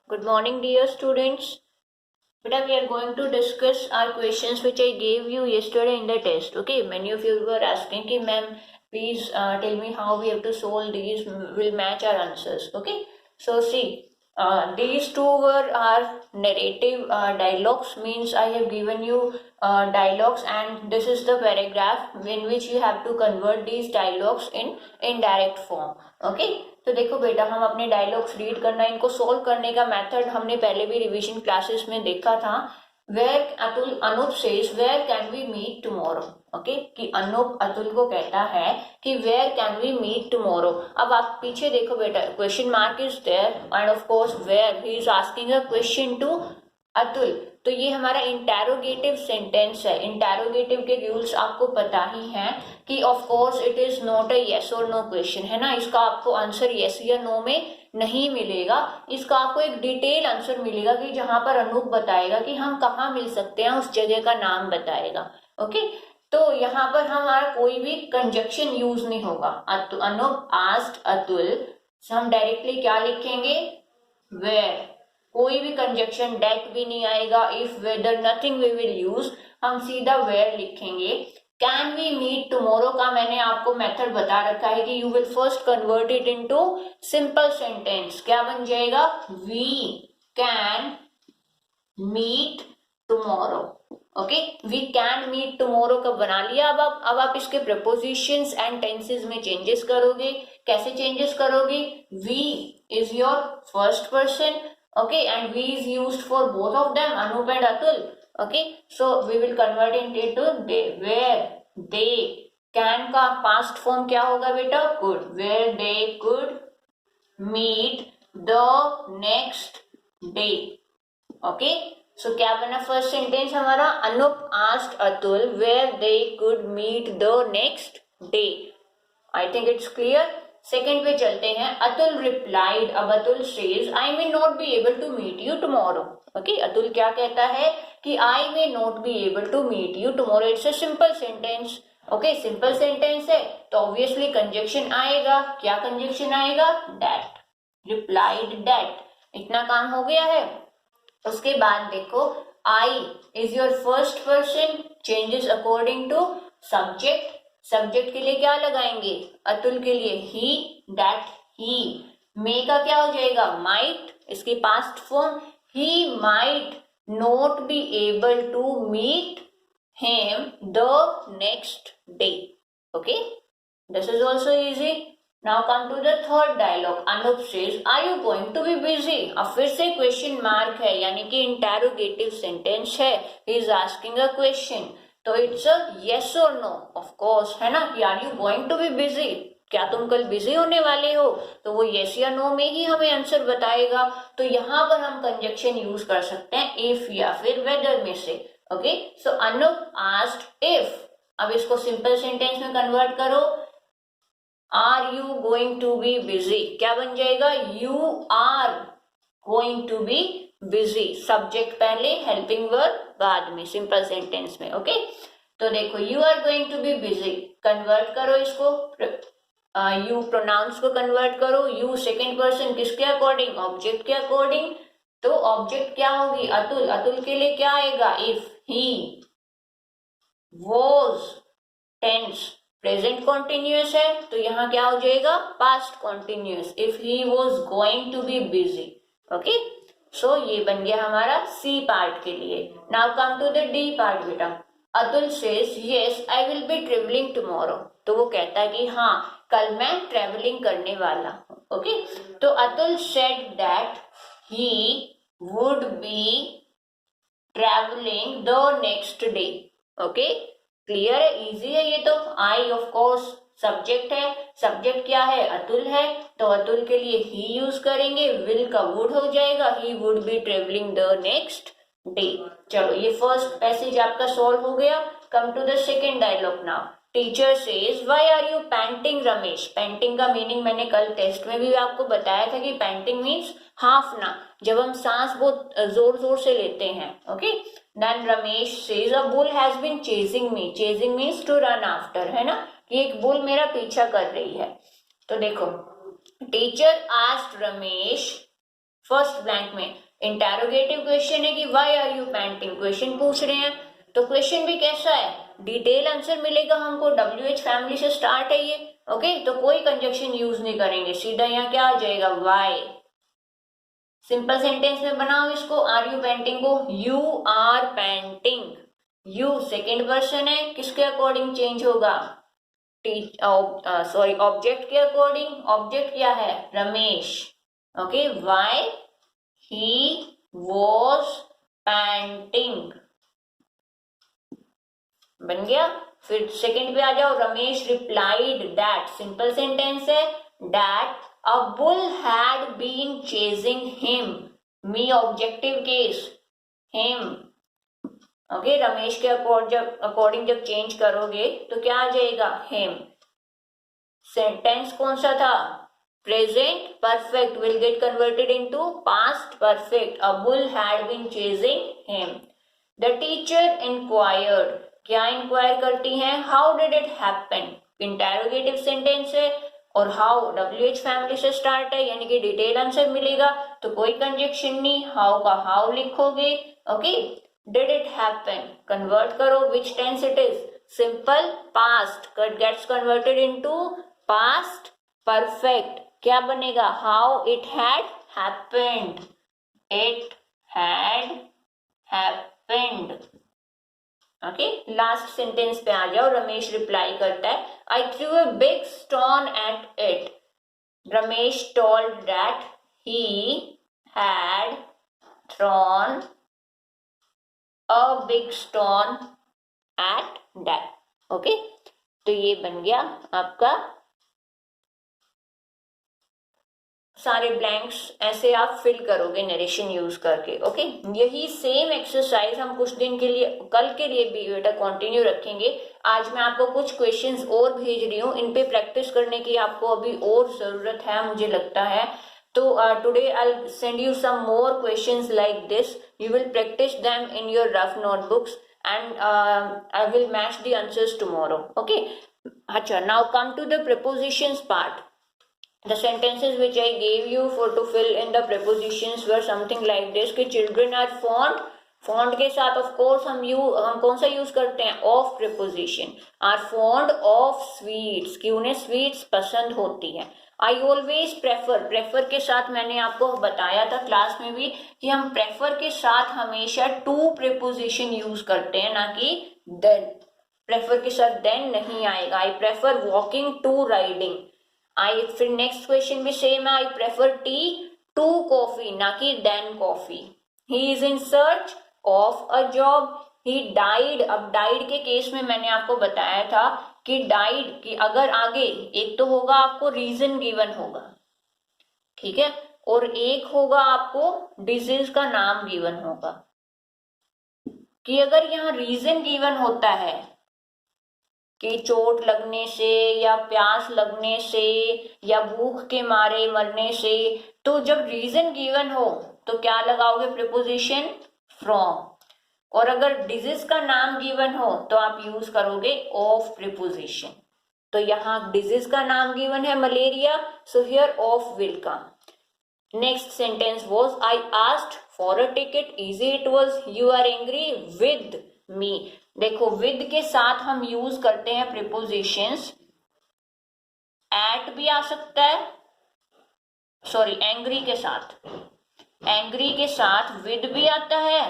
Good morning, dear students. Beta, we are going to discuss our questions which I gave you yesterday in the test. Okay, many of you were asking कि ma'am, please tell me how we have to solve these. Will match our answers. Okay, so see, these two were our narrative dialogues. Means I have given you dialogues, and this is the paragraph in which you have to convert these dialogues in indirect form. Okay. तो देखो बेटा, हम अपने dialogues read करना, इनको solve करने का method हमने पहले भी रिवीजन क्लासेस में देखा था. Where Anoop says where can we meet tomorrow. Okay, कि अनूप अतुल को कहता है कि where can we meet tomorrow. अब आप पीछे देखो बेटा, question mark is there and of course where he is asking a question to Atul. तो ये हमारा इंटेरोगेटिव सेंटेंस है. इंटेरोगेटिव के रूल्स आपको पता ही हैं कि of course it is not a yes or no question, है ना. इसका आपको आंसर यस या नो में नहीं मिलेगा. इसका आपको एक डिटेल आंसर मिलेगा कि जहां पर अनूप बताएगा कि हम कहाँ मिल सकते हैं, उस जगह का नाम बताएगा. ओके, तो यहाँ पर हमारा कोई भी कंजक्शन यूज नहीं होगा. अनूप आस्क्ड अतुल, हम डायरेक्टली क्या लिखेंगे, वेयर. कोई भी कंजक्शन डेट भी नहीं आएगा. If whether nothing we will use, हम सीधा वेयर लिखेंगे. कैन वी मीट टुमारो का मैंने आपको मेथड बता रखा है कि you will first convert it into simple sentence. क्या बन जाएगा, we can meet tomorrow. Okay, we can meet tomorrow का बना लिया. अब आप इसके प्रपोजिशंस एंड टेंसेस में चेंजेस करोगे. कैसे चेंजेस करोगे, we is your first person. Okay, and we is used for both of them, Anup and Atul. Okay, so we will convert it into they. Where they can का past form क्या होगा बेटा, could. Where they could meet the next day. Okay, so क्या बना first sentence हमारा, Anup asked Atul where they could meet the next day. I think it's clear. Second पे चलते हैं. अतुल रिप्लाइड. अब Atul says I may not be able to meet you tomorrow. Okay, Atul क्या कहता है कि I may not be able to meet you tomorrow. It's a simple sentence. Okay, simple sentence है तो ऑब्वियसली कंजक्शन आएगा. क्या कंजक्शन आएगा, दैट. Replied that. इतना काम हो गया है. उसके बाद देखो, I is your first person, changes according to subject. Subject के लिए क्या लगाएंगे, अतुल के लिए ही, दैट ही. मे का क्या हो जाएगा, माइट. इसकी past form, he might not be able to meet him the next day. Okay, this is also easy. Now come to the third dialogue. Anup says are you going to be busy. अब फिर से question mark है, यानी कि interrogative sentence है. He is asking a question, तो it's a yes or no of course, है ना. कि are you going to be busy, क्या तुम कल बिजी होने वाले हो. तो वो यस या नो में ही हमें आंसर बताएगा. तो यहाँ पर हम कंजक्शन यूज कर सकते हैं इफ या फिर वेदर में से. Okay, so Anup asked if. अब इसको सिंपल सेंटेंस में कन्वर्ट करो. Are you going to be busy, क्या बन जाएगा, you are going to be busy. Subject पहले, हेल्पिंग वर्ब बाद में, सिंपल सेंटेंस में. ओके, तो देखो, you are going to be busy, convert करो इसको. यू प्रोनाउंस को कन्वर्ट करो. यू सेकेंड पर्सन किसके अकॉर्डिंग, ऑब्जेक्ट के अकॉर्डिंग. तो ऑब्जेक्ट क्या होगी, अतुल. अतुल के लिए क्या आएगा, if he was. Tense present continuous है तो यहाँ क्या हो जाएगा, past continuous. If he was going to be busy. Okay, so ये बन गया हमारा सी पार्ट के लिए. Now come to the D part बेटा. Atul says yes I will be travelling tomorrow. तो वो कहता है कि हाँ, कल मैं ट्रेवलिंग करने वाला हूँ. ओके, तो Atul said that he would be travelling the next day. Okay, clear है, इजी है ये तो. आई ऑफ कोर्स सब्जेक्ट है. सब्जेक्ट क्या है, अतुल है. तो अतुल के लिए ही यूज करेंगे. विल का वुड हो जाएगा. He would be travelling the next day. चलो, ये फर्स्ट पैसेज आपका सॉल्व हो गया. Come to the second dialogue now. Teacher says why are you painting Ramesh. Painting का मीनिंग मैंने कल टेस्ट में भी आपको बताया था कि पैंटिंग मीन्स हाफना, जब हम सांस बहुत जोर जोर से लेते हैं. Okay, then Ramesh says a bull has been chasing me. Chasing means to run after, है ना, कि एक बुल मेरा पीछा कर रही है. तो देखो, teacher asked Ramesh first blank में इंटेरोगेटिव क्वेश्चन है कि why are you painting, question पूछ रहे हैं, तो क्वेश्चन भी कैसा है, डिटेल आंसर मिलेगा हमको, WH फैमिली से स्टार्ट है ये, ओके। तो कोई कंजक्शन यूज नहीं करेंगे, सीधा यहाँ क्या आ जाएगा, व्हाई। सिंपल सेंटेंस में बनाओ इसको, आर यू पेंटिंग को, you are painting, you second person है, किसके अकॉर्डिंग चेंज होगा, ऑब्जेक्ट के अकॉर्डिंग, ऑब्जेक्ट क्या है, Ramesh, okay. Why he was painting, बन गया। फिर सेकंड पे आ जाओ, Ramesh replied that, simple sentence है, that a bull had been chasing him, मी objective case, him, okay. Ramesh के अकॉर्डिंग जब चेंज करोगे तो क्या आ जाएगा, हिम। सेंटेंस कौन सा था, present perfect will get converted into past perfect, a bull had been chasing him. The teacher inquired, क्या इंक्वायर करती हैं, how did it happen, interrogative sentence है, और हाउ WH फैमिली से स्टार्ट है, यानी कि डिटेल आंसर मिलेगा, तो कोई कंजक्शन नहीं, हाउ का हाउ लिखोगे, okay. Did it happen, convert करो, which tense it is, simple past, gets converted into past perfect, क्या बनेगा, how it had happened, it had happened, okay. Last sentence पे आ जाओ, रमेश रिप्लाई करता है, I threw a big stone at it, Ramesh told that he had thrown a big stone at that, okay. तो ये बन गया आपका, सारे ब्लैंक्स ऐसे आप फिल करोगे नरेशन यूज करके, ओके। यही सेम एक्सरसाइज हम कुछ दिन के लिए, कल के लिए भी बेटा कंटिन्यू रखेंगे। आज मैं आपको कुछ क्वेश्चंस और भेज रही हूँ, इन पे प्रैक्टिस करने की आपको अभी और जरूरत है मुझे लगता है। तो today I will send you some more questions like this, you will practise them in your rough notebooks and I will match the answers tomorrow, okay. अच्छा, now come to the prepositions part. The sentences which I gave you for to fill in the prepositions were something like this कि children are fond, fond के साथ of course हम कौन सा use करते हैं, of preposition, are fond of sweets, कि उन्हें sweets पसंद होती है। I always prefer, prefer के साथ मैंने आपको बताया था क्लास में भी कि हम prefer के साथ हमेशा to preposition यूज करते हैं, ना कि then। prefer के साथ then नहीं आएगा, I prefer walking to riding, आई, फिर नेक्स्ट क्वेश्चन भी सेम है, I prefer tea to coffee, ना कि than coffee. He is in search of a job, he died, अब डाइड के केस में मैंने आपको बताया था कि डाइड की अगर आगे एक तो होगा आपको रीजन गिवन होगा, ठीक है, और एक होगा आपको डिजीज का नाम गिवन होगा, कि अगर यहाँ रीजन गिवन होता है कि चोट लगने से या प्यास लगने से या भूख के मारे मरने से, तो जब रीजन गिवन हो तो क्या लगाओगे, प्रीपोजिशन फ्रॉम, और अगर डिजीज का नाम गिवन हो तो आप यूज करोगे ऑफ प्रीपोजिशन। तो यहाँ डिजीज का नाम गिवन है malaria, so here of will come. Next sentence was, I asked for a ticket, easy it was, you are angry with me. देखो विद के साथ हम यूज करते हैं प्रीपोजिशंस, एट भी आ सकता है, सॉरी एंग्री के साथ, एंग्री के साथ विद भी आता है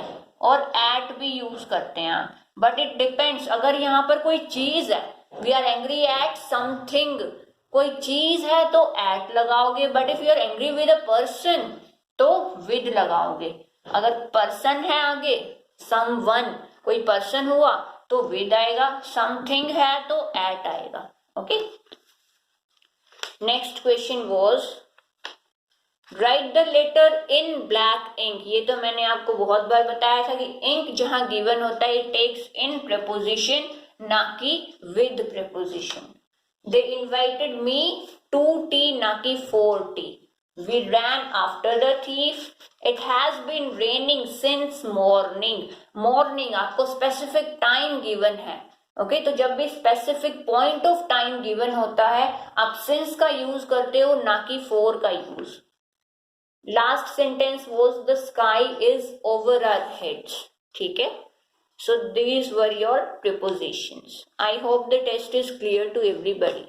और एट भी यूज करते हैं, बट इट डिपेंड्स, अगर यहाँ पर कोई चीज है, we are angry at something, कोई चीज है तो एट लगाओगे, but if you are angry with a person तो विद लगाओगे। अगर पर्सन है आगे, समवन, कोई पर्सन हुआ तो विद आएगा, समथिंग है तो एट आएगा, okay. Next question was, write the letter in black ink, ये तो मैंने आपको बहुत बार बताया था कि इंक जहां गिवन होता है इट टेक्स इन प्रीपोजिशन, ना कि with preposition. They invited me to tea, ना कि for tea. We ran after the thief. It has been raining since morning. Morning आपको specific time given है, ओके। तो जब भी specific point of time given होता है आप since का यूज करते हो, ना कि for का use. Last sentence was the sky is over our heads. ठीक है. So these were your prepositions. I hope the test is clear to everybody.